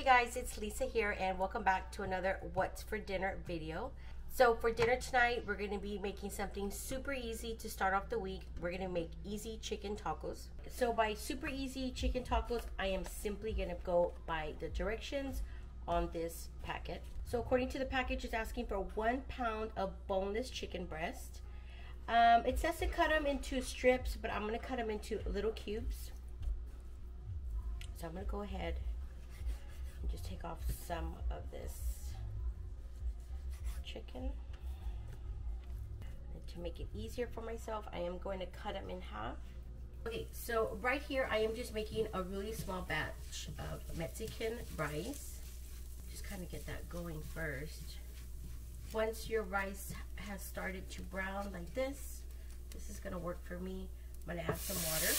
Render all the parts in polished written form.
Hey guys, it's Lisa here and welcome back to another What's for Dinner video. So for dinner tonight, we're going to be making something super easy to start off the week. We're going to make easy chicken tacos. So by super easy chicken tacos, I am simply going to go by the directions on this packet. So according to the package, it's asking for 1 pound of boneless chicken breast. It says to cut them into strips, but I'm going to cut them into little cubes. So I'm going to go ahead and just take off some of this chicken. And to make it easier for myself, I am going to cut them in half. Okay, so right here I am just making a really small batch of Mexican rice. Just kind of get that going first. Once your rice has started to brown like this is going to work for me. I'm going to add some water.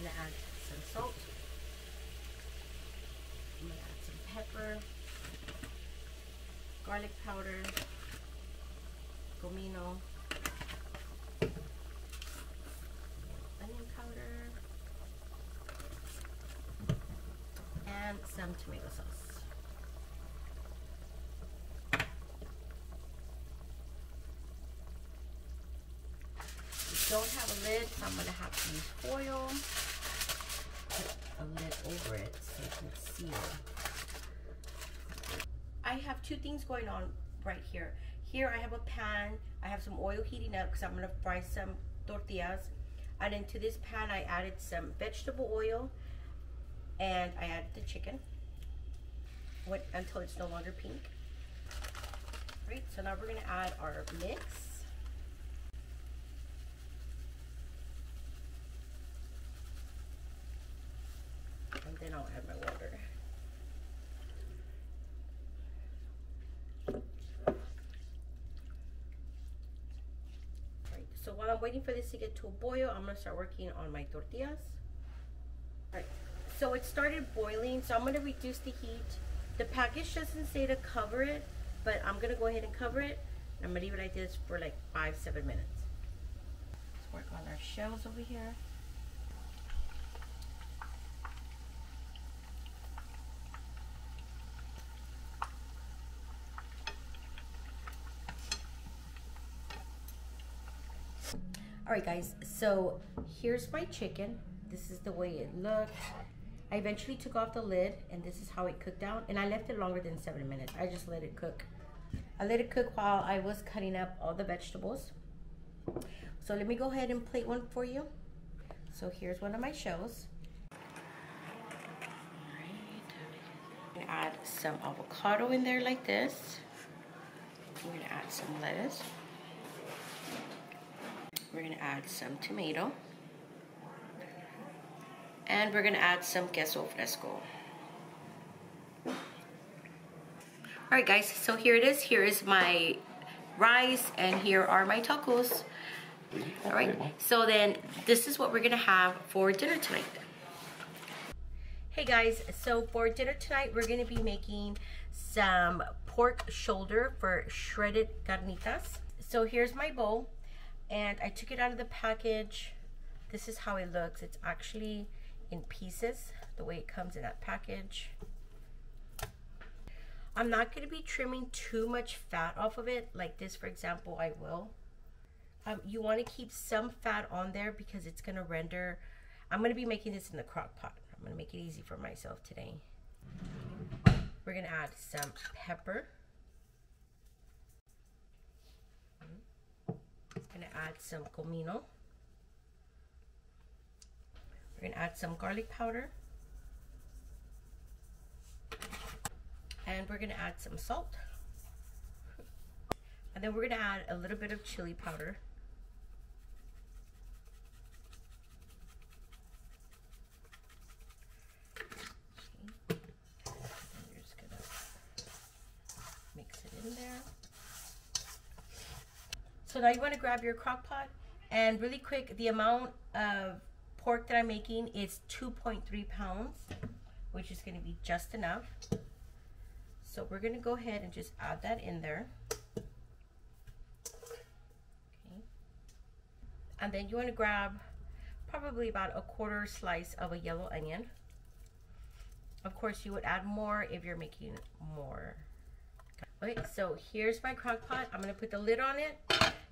I'm going to add some salt. I'm going to add some pepper, garlic powder, comino, onion powder, and some tomato sauce. We don't have a lid, so I'm going to have to use foil. Put a lid over it so it can seal. I have two things going on right here. Here I have a pan. I have some oil heating up because I'm going to fry some tortillas. And into this pan I added some vegetable oil and I added the chicken until it's no longer pink. Great, so now we're going to add our mix. And then I'll add my water. Right, so while I'm waiting for this to get to a boil, I'm going to start working on my tortillas. All right, so it started boiling, so I'm going to reduce the heat. The package doesn't say to cover it, but I'm going to go ahead and cover it. I'm going to leave it like this for like 5-7 minutes. Let's work on our shells over here. Alright guys, so here's my chicken. This is the way it looked. I eventually took off the lid and this is how it cooked out. And I left it longer than 7 minutes. I just let it cook. I let it cook while I was cutting up all the vegetables. So let me go ahead and plate one for you. So here's one of my shells. Alright. I'm going to add some avocado in there like this. I'm going to add some lettuce. We're going to add some tomato. And we're going to add some queso fresco. Alright guys, so here it is. Here is my rice and here are my tacos. Alright, so then this is what we're going to have for dinner tonight. Hey guys, so for dinner tonight we're going to be making some pork shoulder for shredded carnitas. So here's my bowl. And I took it out of the package. This is how it looks. It's actually in pieces, the way it comes in that package. I'm not going to be trimming too much fat off of it. Like this, for example, I will. You want to keep some fat on there because it's going to render. I'm going to be making this in the crock pot. I'm going to make it easy for myself today. We're going to add some pepper. Going to add some comino. We're going to add some garlic powder. And we're going to add some salt. And then we're going to add a little bit of chili powder. Okay. And you're just going to mix it in there. So now you want to grab your crock pot and really quick, the amount of pork that I'm making is 2.3 pounds, which is going to be just enough. So we're going to go ahead and just add that in there. Okay. And then you want to grab probably about a quarter slice of a yellow onion. Of course, you would add more if you're making more. Okay, so here's my crock pot. I'm gonna put the lid on it,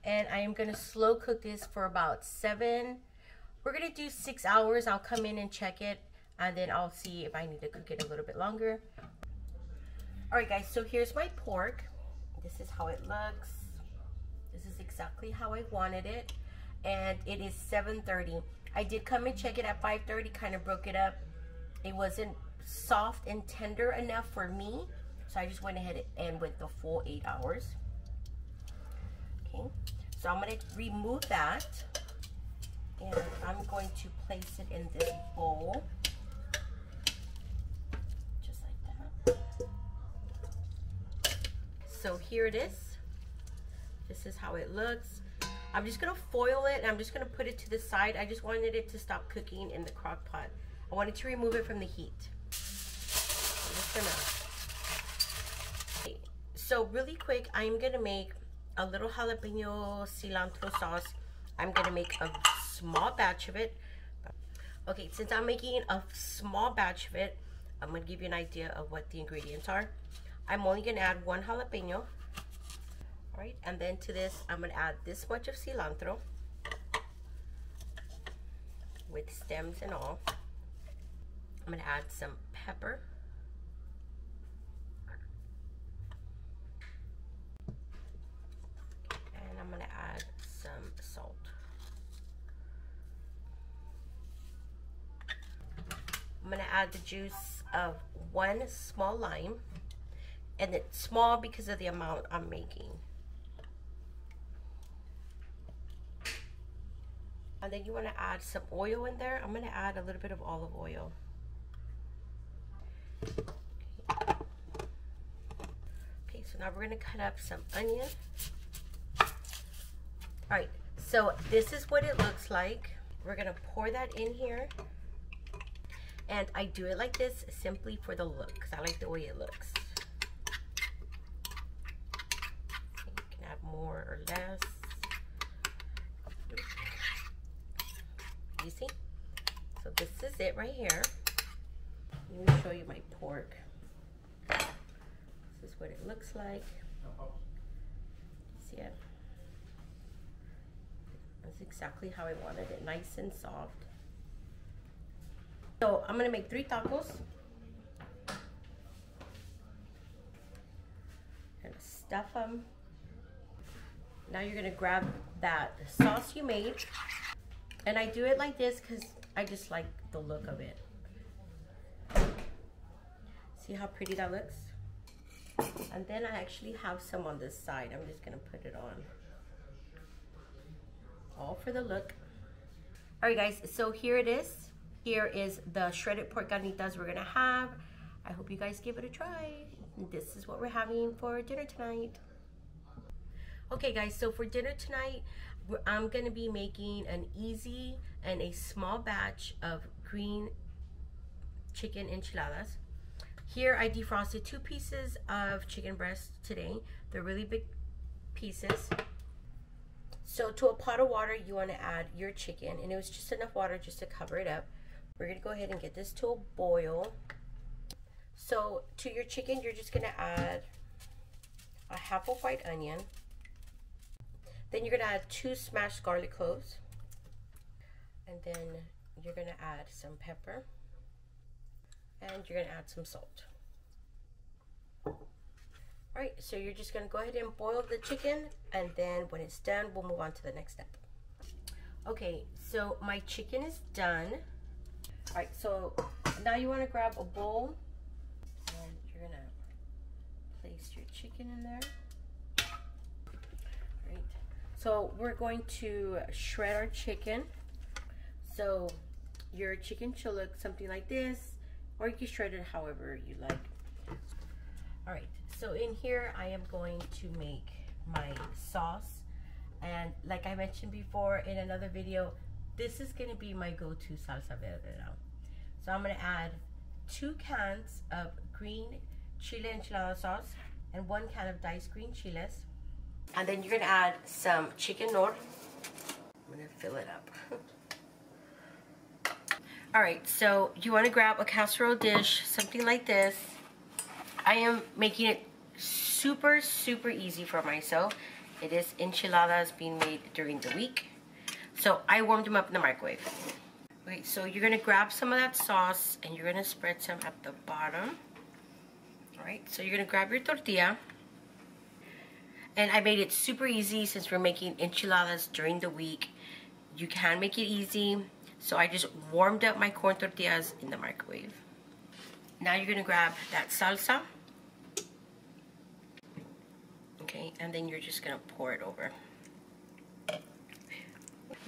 and I am gonna slow cook this for about 7. We're gonna do 6 hours. I'll come in and check it, and then I'll see if I need to cook it a little bit longer. All right, guys, so here's my pork. This is how it looks. This is exactly how I wanted it, and it is 7:30. I did come and check it at 5:30, kind of broke it up. It wasn't soft and tender enough for me, so I just went ahead and went the full 8 hours. Okay, so I'm going to remove that, and I'm going to place it in this bowl, just like that. So here it is. This is how it looks. I'm just going to foil it, and I'm just going to put it to the side. I just wanted it to stop cooking in the crock pot. I wanted to remove it from the heat. Okay, so really quick, I'm gonna make a little jalapeno cilantro sauce. I'm gonna make a small batch of it. Okay, since I'm making a small batch of it, I'm gonna give you an idea of what the ingredients are. I'm only gonna add 1 jalapeno. All right, and then to this, I'm gonna add this much of cilantro with stems and all. I'm gonna add some pepper. And I'm gonna add some salt. I'm gonna add the juice of 1 small lime, and it's small because of the amount I'm making. And then you wanna add some oil in there. I'm gonna add a little bit of olive oil. Okay, so now we're gonna cut up some onion. All right, so this is what it looks like. We're gonna pour that in here. And I do it like this simply for the look, because I like the way it looks. You can add more or less. You see? So this is it right here. Let me show you my pork. This is what it looks like. See it? That's exactly how I wanted it, nice and soft. So I'm gonna make 3 tacos. And stuff them. Now you're gonna grab that sauce you made. And I do it like this because I just like the look of it. See how pretty that looks? And then I actually have some on this side. I'm just gonna put it on. All for the look. All right, guys, so here it is. Here is the shredded pork carnitas we're gonna have. I hope you guys give it a try. This is what we're having for dinner tonight. Okay, guys, so for dinner tonight, I'm gonna be making an easy and a small batch of green chicken enchiladas. Here I defrosted 2 pieces of chicken breast today. They're really big pieces. So to a pot of water, you want to add your chicken, and it was just enough water just to cover it up. We're gonna go ahead and get this to a boil. So to your chicken, you're just gonna add a half a white onion. Then you're gonna add 2 smashed garlic cloves. And then you're gonna add some pepper. And you're gonna add some salt. All right, so you're just gonna go ahead and boil the chicken, and then when it's done, we'll move on to the next step. Okay, so my chicken is done. All right, so now you wanna grab a bowl, and you're gonna place your chicken in there. All right, so we're going to shred our chicken. So your chicken should look something like this, or you can shred it however you like. All right, so in here I am going to make my sauce, and like I mentioned before in another video, this is going to be my go-to salsa verde now. So I'm going to add 2 cans of green chile enchilada sauce and 1 can of diced green chiles, and then you're going to add some chicken nor. I'm going to fill it up. Alright, so you want to grab a casserole dish, something like this. I am making it super, super easy for myself. It is enchiladas being made during the week. So I warmed them up in the microwave. Okay, so you're going to grab some of that sauce and you're going to spread some at the bottom. Alright, so you're going to grab your tortilla. And I made it super easy since we're making enchiladas during the week. You can make it easy. So I just warmed up my corn tortillas in the microwave. Now you're going to grab that salsa. Okay, and then you're just going to pour it over.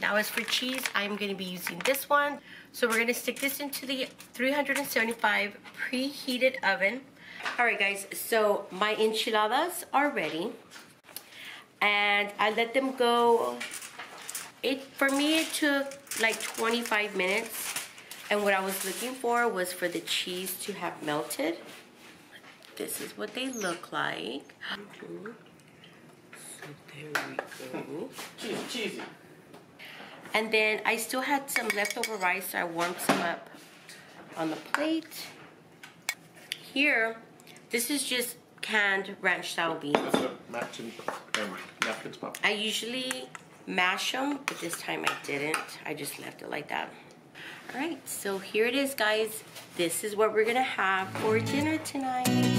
Now as for cheese, I'm going to be using this one. So we're going to stick this into the 375 preheated oven. Alright guys, so my enchiladas are ready. And I let them go. For me, it took like 25 minutes. And what I was looking for was for the cheese to have melted. This is what they look like. So there we go. Cheesy. And then I still had some leftover rice, so I warmed some up on the plate. Here, this is just canned ranch style beans. I usually mash them, but this time I didn't. I just left it like that. Alright, so here it is guys. This is what we're gonna have for dinner tonight.